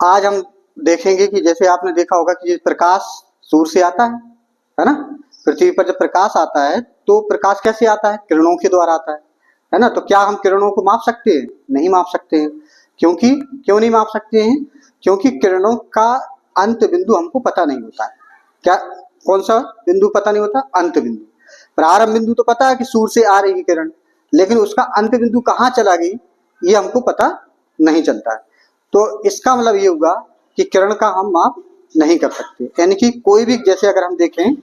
आज हम देखेंगे कि जैसे आपने देखा होगा कि प्रकाश सूर्य से आता है ना। पृथ्वी पर जब प्रकाश आता है तो प्रकाश कैसे आता है? किरणों के द्वारा आता है ना। तो क्या हम किरणों को माप सकते हैं? नहीं माप सकते हैं। क्योंकि क्यों नहीं माप सकते हैं? क्योंकि किरणों का अंत बिंदु हमको पता नहीं होता है। क्या कौन सा बिंदु पता नहीं होता? अंत बिंदु। प्रारंभ बिंदु तो पता है कि सूर्य से आ रही किरण, लेकिन उसका अंत बिंदु कहाँ चला गई ये हमको पता नहीं चलता है। तो इसका मतलब ये हुआ कि किरण का हम माप नहीं कर सकते। यानी कि कोई भी, जैसे अगर हम देखें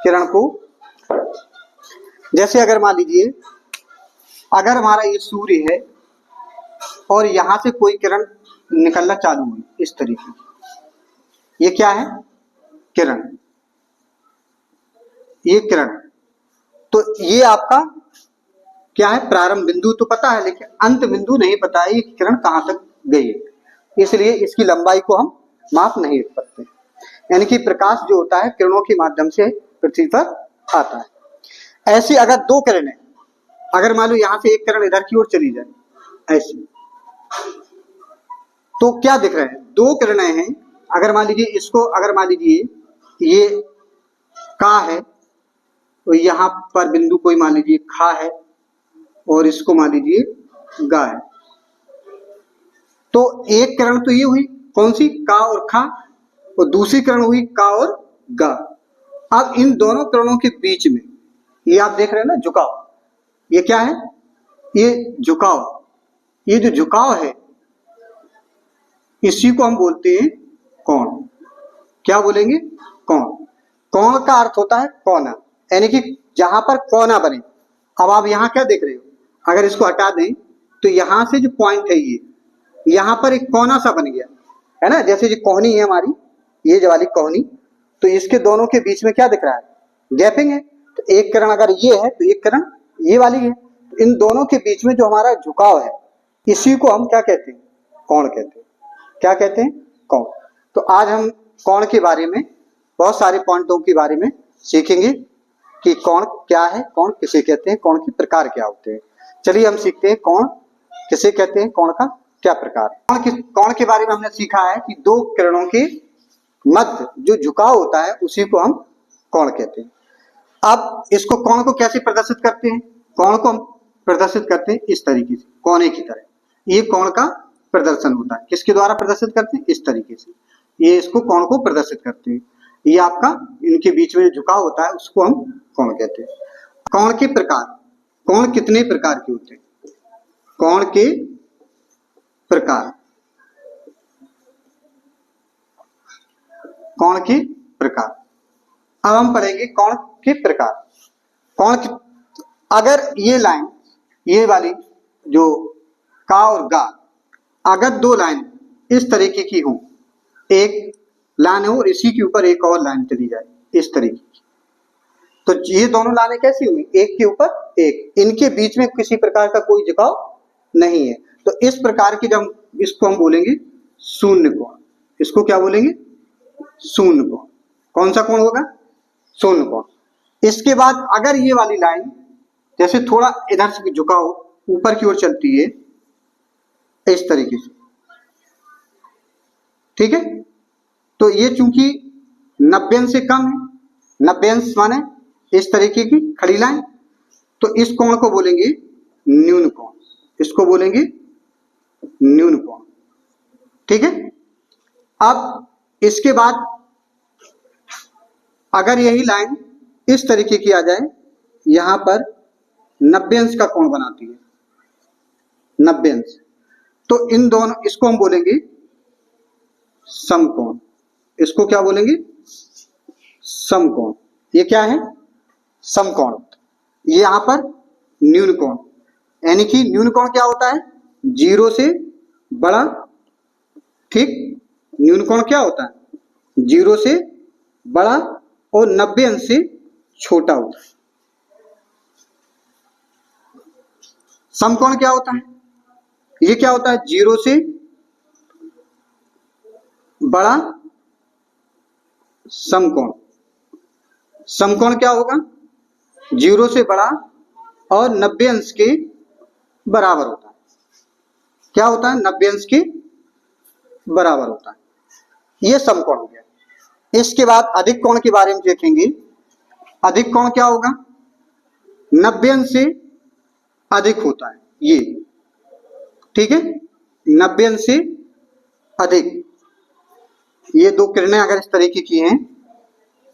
किरण को, जैसे अगर मान लीजिए अगर हमारा ये सूर्य है और यहां से कोई किरण निकलना चालू हुई इस तरीके की, ये क्या है? किरण, ये किरण। तो ये आपका क्या है? प्रारंभ बिंदु तो पता है, लेकिन अंत बिंदु नहीं पता है ये किरण कहां तक गई है, इसलिए इसकी लंबाई को हम माप नहीं कर सकते। यानी कि प्रकाश जो होता है किरणों के माध्यम से पृथ्वी पर आता है। ऐसी अगर दो किरणें, अगर मान लो यहां से एक किरण इधर की ओर चली जाए ऐसी, तो क्या दिख रहे हैं? दो किरणें हैं। अगर मान लीजिए इसको, अगर मान लीजिए ये का है तो यहां पर बिंदु कोई मान लीजिए खा है और इसको मान लीजिए गा है। तो एक किरण तो ये हुई कौन सी? का और खा, और दूसरी किरण हुई का और गा। अब इन दोनों किरणों के बीच में ये आप देख रहे हैं ना झुकाव, ये क्या है? ये झुकाव। ये जो झुकाव है इसी को हम बोलते हैं कोण। क्या बोलेंगे? कोण। कोण का अर्थ होता है कोना, यानी कि जहां पर कोना बने। अब आप यहां क्या देख रहे हो? अगर इसको हटा दें तो यहां से जो पॉइंट है ये, यहां पर एक कोना सा बन गया है ना। जैसे जो कोहनी है हमारी, ये जो वाली कोहनी, तो इसके दोनों के बीच में क्या दिख रहा है? गैपिंग है। तो एक किरण अगर ये है तो एक किरण ये वाली है, तो इन दोनों के बीच में जो हमारा झुकाव है इसी को हम क्या कहते हैं? कोण कहते हैं। क्या कहते हैं? कोण। तो आज हम कोण के बारे में, बहुत सारे पॉइंटों के बारे में सीखेंगे कि कोण क्या है, कोण किसे कहते हैं, कोण के प्रकार क्या होते हैं। चलिए हम सीखते हैं कोण किसे कहते हैं, कोण का क्या प्रकार है। कोण के बारे में हमने सीखा है कि दो किरणों के मध्य जो झुकाव होता है उसी को हम कोण कहते हैं। अब इसको, कोण को कैसे प्रदर्शित करते हैं? कोण को हम प्रदर्शित करते हैं इस तरीके से, कोने की तरह। ये कोण का प्रदर्शन होता है। किसके द्वारा प्रदर्शित करते हैं? इस तरीके से। ये इसको कोण को प्रदर्शित करते हैं। ये आपका इनके बीच में झुकाव होता है उसको हम कोण कहते हैं। कोण के प्रकार, कोण कितने प्रकार के होते हैं? कोण के प्रकार, कोण के प्रकार। अब हम पढ़ेंगे कोण के प्रकार। कोण के, अगर ये लाइन, ये वाली जो का और गा, अगर दो लाइन इस तरीके की हो, एक लाइन हो और इसी के ऊपर एक और लाइन चली जाए इस तरीके की, तो ये दोनों लाइनें कैसी हुई? एक के ऊपर एक, इनके बीच में किसी प्रकार का कोई झुकाव नहीं है। तो इस प्रकार की, जब इसको हम बोलेंगे शून्य कोण। इसको क्या बोलेंगे? शून्य कोण। कौन सा कोण होगा? शून्य कोण। इसके बाद अगर ये वाली लाइन जैसे थोड़ा इधर से झुकाव ऊपर की ओर चलती है इस तरीके से, ठीक है, तो ये चूंकि 90 अंश से कम है, 90 अंश माने इस तरीके की खड़ी लाइन, तो इस कोण को बोलेंगे न्यून कोण। इसको बोलेंगे न्यून कोण, ठीक है। अब इसके बाद अगर यही लाइन इस तरीके की आ जाए, यहां पर 90 अंश का कोण बनाती है, 90 अंश, तो इन दोनों, इसको हम बोलेंगे समकोण। इसको क्या बोलेंगे? समकोण। ये क्या है? समकोण। ये यहां पर न्यून कोण, यानी कि न्यून कोण क्या होता है? 0 से बड़ा, ठीक। न्यून कोण क्या होता है? 0 से बड़ा और 90 अंश से छोटा होता है। समकोण क्या होता है? ये क्या होता है? 0 से बड़ा समकोण। समकोण क्या होगा? 0 से बड़ा और 90 अंश के बराबर होता है। क्या होता है? 90 अंश के बराबर होता है। ये समकोण हो गया। इसके बाद अधिक कोण के बारे में देखेंगे। अधिक कोण क्या होगा? 90 अंश से अधिक होता है ये, ठीक है, 90 अंश से अधिक। ये दो किरणें अगर इस तरीके की हैं,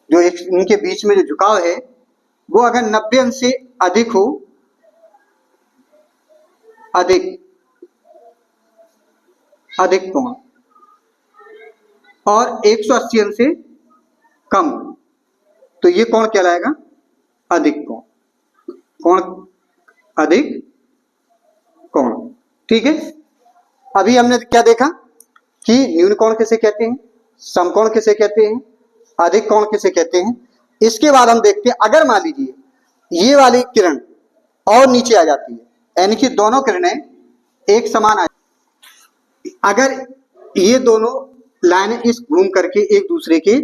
जो एक इनके बीच में जो झुकाव है वो अगर 90 अंश से अधिक हो, अधिक अधिक कोण, और 180 अंश से कम, तो ये कोण कहलाएगा अधिक कोण। कोण अधिक कोण, ठीक है। अभी हमने क्या देखा कि न्यून कोण किसे कहते हैं, समकोण किसे कहते हैं, अधिक कोण किसे कहते हैं। इसके बाद हम देखते हैं अगर मान लीजिए ये वाली किरण और नीचे आ जाती है, यानी कि दोनों किरणें एक समान आ, अगर ये दोनों लाइनें इस घूम करके एक दूसरे के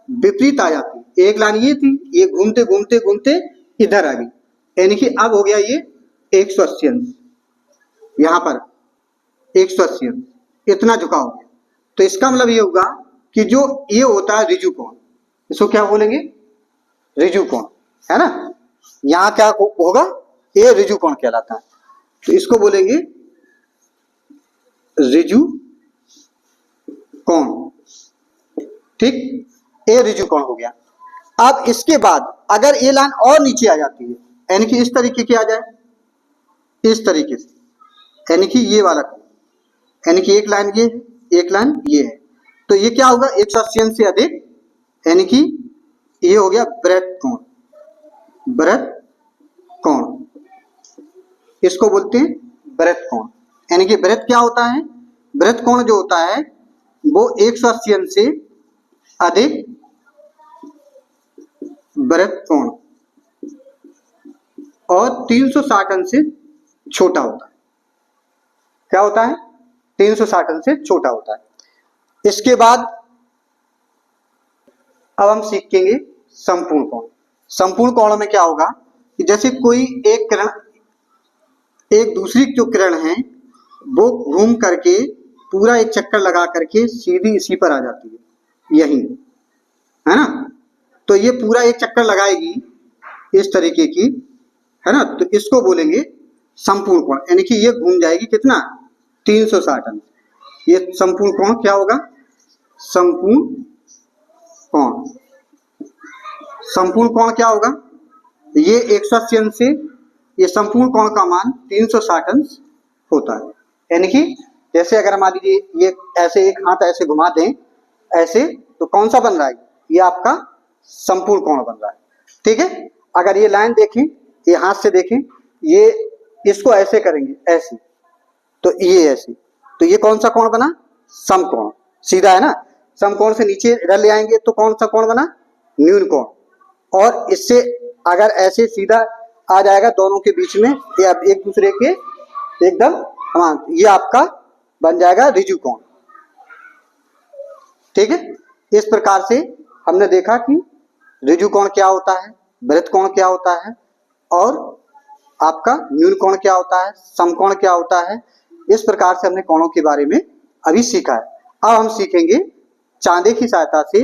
विपरीत आ जाती, एक लाइन ये थी, ये घूमते घूमते घूमते इधर आ गई, यानी कि अब हो गया ये 180 अंश, यहां पर 180 अंश, इतना झुकाव हो गया। तो इसका मतलब ये होगा कि जो ये होता है ऋजु कोण, इसको क्या बोलेंगे? ऋजु कोण, है ना। यहां क्या होगा? ये ऋजु कोण कहलाता है, तो इसको बोलेंगे ऋजु कोण, ठीक। ये ऋजु कोण हो गया। अब इसके बाद अगर ये लाइन और नीचे आ जाती है, यानी कि इस तरीके की आ जाए, इस तरीके से, यानी कि ये वाला कोण, यानी कि एक लाइन ये है, एक लाइन ये है, तो ये क्या होगा? 180 अंश से अधिक, यानी कि ये हो गया वृत्त कोण, वृत्त कोण, इसको बोलते हैं वृत्त कोण। यानी कि वृत्त क्या होता है? वृत्त कोण जो होता है वो 180 अंश से अधिक वृत्त कोण और 360 अंश से छोटा होता है। क्या होता है? 360 अंश से छोटा होता है। इसके बाद अब हम सीखेंगे संपूर्ण कोण। संपूर्ण कोण में क्या होगा कि जैसे कोई एक किरण एक दूसरी जो किरण है वो घूम करके पूरा एक चक्कर लगा करके सीधी इसी पर आ जाती है, यही, है ना। तो ये पूरा एक चक्कर लगाएगी इस तरीके की, है ना, तो इसको बोलेंगे संपूर्ण कोण, यानी कि ये घूम जाएगी कितना? 360 अंश। ये संपूर्ण कोण क्या होगा? संपूर्ण कोण। संपूर्ण कोण क्या होगा? ये 180 अंश से, ये संपूर्ण कोण का मान 360 अंश होता है। यानी कि जैसे अगर मान लीजिए ये ऐसे एक हाथ ऐसे घुमा दें ऐसे, तो कौन सा बन रहा है? ये आपका संपूर्ण कोण बन रहा है, ठीक है। अगर ये लाइन देखें, ये हाथ से देखें, ये इसको ऐसे करेंगे ऐसे, तो ये ऐसे, तो ये कौन सा कोण बना? समकोण, सीधा है ना। समकोण से नीचे इधर ले आएंगे तो कौन सा कोण बना? न्यून कोण। और इससे अगर ऐसे सीधा आ जाएगा दोनों के बीच में, ये अब एक दूसरे के एकदम समान, ये आपका बन जाएगा ऋजु कोण, ठीक है। इस प्रकार से हमने देखा कि ऋजु कोण क्या होता है, वृत्त कोण क्या होता है, और आपका न्यून कोण क्या होता है, समकोण क्या होता है। इस प्रकार से हमने कोणों के बारे में अभी सीखा है। अब हम सीखेंगे चांदे की सहायता से,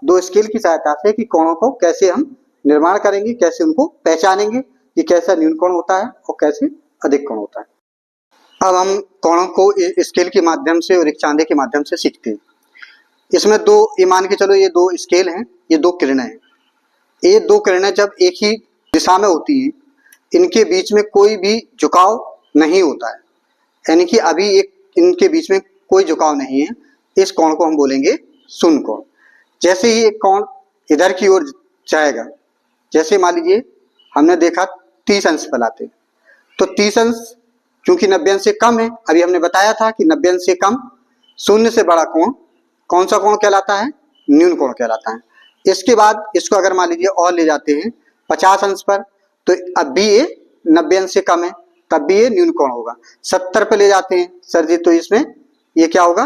दो स्केल की सहायता से, कि कोणों को कैसे हम निर्माण करेंगे, कैसे उनको पहचानेंगे कि कैसा न्यून कोण होता है और कैसे अधिक कोण होता है। अब हम कोणों को स्केल के माध्यम से और एक चांदे के माध्यम से सीखते हैं। इसमें दो, ये मान के चलो ये दो स्केल हैं, ये दो किरणें हैं। ये दो किरणें जब एक ही दिशा में होती हैं, इनके बीच में कोई भी झुकाव नहीं होता है, यानी कि अभी एक इनके बीच में कोई झुकाव नहीं है। इस कोण को हम बोलेंगे शून्य कोण। जैसे ही एक कोण इधर की ओर जाएगा, जैसे मान लीजिए हमने देखा 30 अंश पर लाते, तो 30 अंश क्योंकि 90 अंश से कम है, अभी हमने बताया था कि 90 अंश से कम, शून्य से बड़ा कोण कौन सा कोण कहलाता है? न्यून कोण कहलाता है। इसके बाद इसको अगर मान लीजिए और ले जाते हैं 50 अंश पर, तो अब भी ये 90 अंश से कम है, तब भी ये न्यून कोण होगा। 70 पे ले जाते हैं सर जी, तो इसमें ये क्या होगा?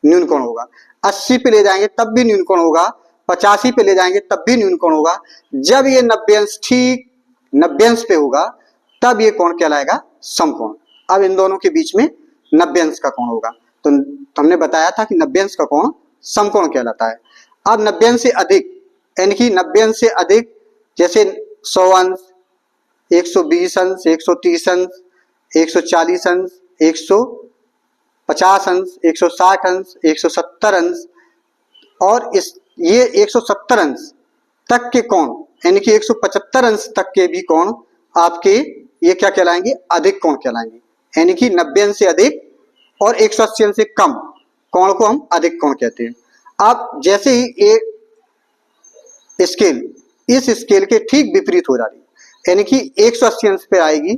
न्यून कोण होगा। 80 पे ले जाएंगे तब भी न्यून कोण होगा। 85 पे ले जाएंगे तब भी न्यून कोण होगा। जब ये 90 अंश, ठीक 90 अंश पे होगा, तब ये कोण कहलाएगा समकोण। अब इन दोनों के बीच में 90 अंश का कोण होगा। तो तो हमने बताया था कि 90 अंश का कोण समकोण कहलाता है। अब 90 अंश से अधिक, यानी कि 90 अंश से अधिक, जैसे 100 अंश, 120 अंश, 130 अंश, 140 अंश, 150 अंश, 160 अंश, 170 अंश और ये 170 अंश तक के कोण, यानी कि 175 अंश तक के भी कोण आपके ये क्या कहलाएंगे, अधिक कोण कहलाएंगे। यानी कि 90 अंश से अधिक और 180 अंश से कम कोण को हम अधिक कोण कहते हैं। अब जैसे ही ये स्केल इस स्केल के ठीक विपरीत हो जा रही, यानी कि 180 अंश पे आएगी,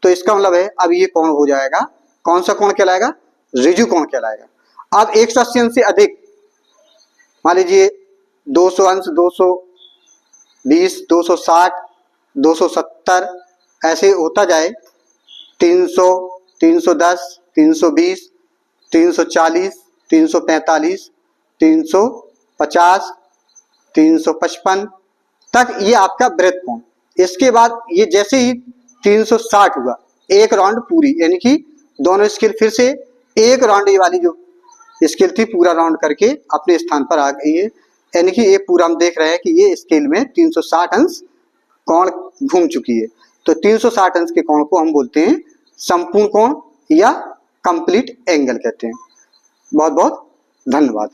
तो इसका मतलब है अब ये कोण हो जाएगा, कौन सा कोण कहलाएगा, ऋजु कोण कहलाएगा। अब 180 अंश से अधिक, मान लीजिए 200 अंश, 220, 260, 270 ऐसे होता जाए, 300, 310, 320, 340, 345, 350, 355 तक ये आपका वृत्त कोण। इसके बाद ये जैसे ही 360 हुआ, एक राउंड पूरी, यानी कि दोनों स्केल फिर से एक राउंड, ये वाली जो स्केल थी पूरा राउंड करके अपने स्थान पर आ गई है, यानी कि ये पूरा हम देख रहे हैं कि ये स्केल में 360 अंश कोण घूम चुकी है। तो 360 अंश के कोण को हम बोलते हैं संपूर्ण कोण या कंप्लीट एंगल कहते हैं। बहुत बहुत धन्यवाद।